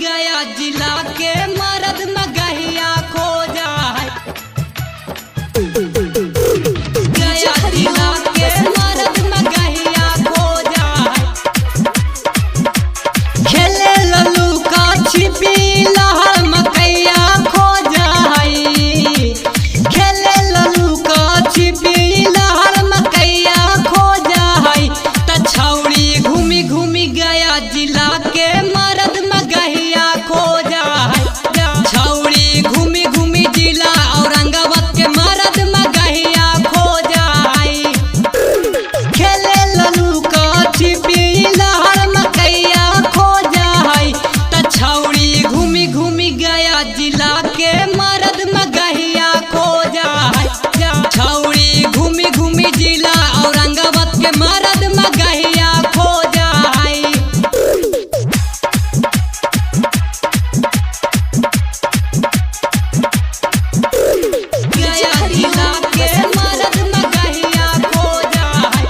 गया जिला के मर्द मगहिया खो जाए। गया जिला के मर्द मगहिया खो जाए। खेले लल्लू का छिपी लहर मकैया खो जाए। खेले लल्लू का छिपी लहर मकैया खो जाए। त छौड़ी घूमी घूमी गया जिला के मर्द मगहिया खो जाए। छौड़ी घूमी घूमी जिला औरंगाबाद के मर्द मगहिया खो जाए। खेले लल्लू का छिपी लहर मकैया खो जाए। त छौड़ी घूमी घूमी गया जिला के मर्द मगहिया खो जाए। छौड़ी घूमी घूमी जिला औरंगाबाद के मर्द मगहिया खो जाए। गया जिला के मर्द मगहिया खो जाए।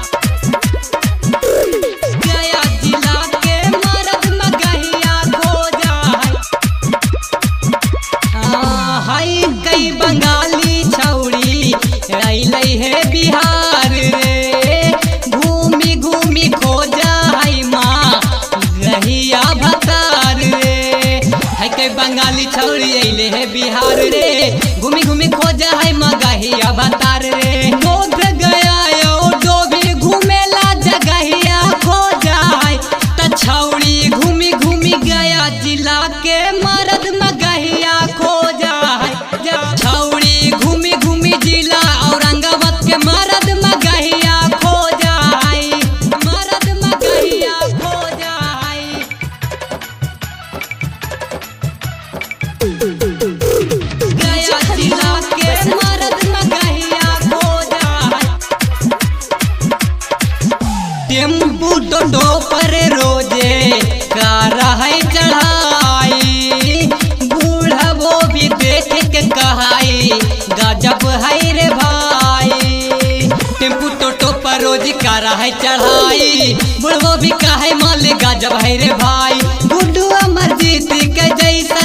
गया जिला के मर्द मगहिया खो जाए। हाय कई बंगाली छौड़ी रैलै है बिहार रे। घूमी घूमी खो जाए माँ रहिया भतार रे। है कई बंगाली छौड़ी अइले है बिहार रे। घूमी घूमी खो जाए मगहिया भतार रे। बोध गया यो डोभी घूमेला जगहिया खो जाए। त छौड़ी घूमी घूमी गया जिला के मर्द मगहिया खो जाए। छौड़ी घूमी घूमी जिला औरंगाबाद के मर्द मगहिया खो जाए। मर्द मगहिया खो जाए। गया जिला के मर्द मगहिया खो जाए। टेम्पू टोटो पर रोजे कर है चढ़ाई। बूढ़ा वो भी देख के कहाई गजब है रे भाई। टेम्पू टोटो पर रोज कर है चढ़ाई। बूढ़ो भी कहे माल गजब है रे भाई। गुड्डू अमरजीत के जैसा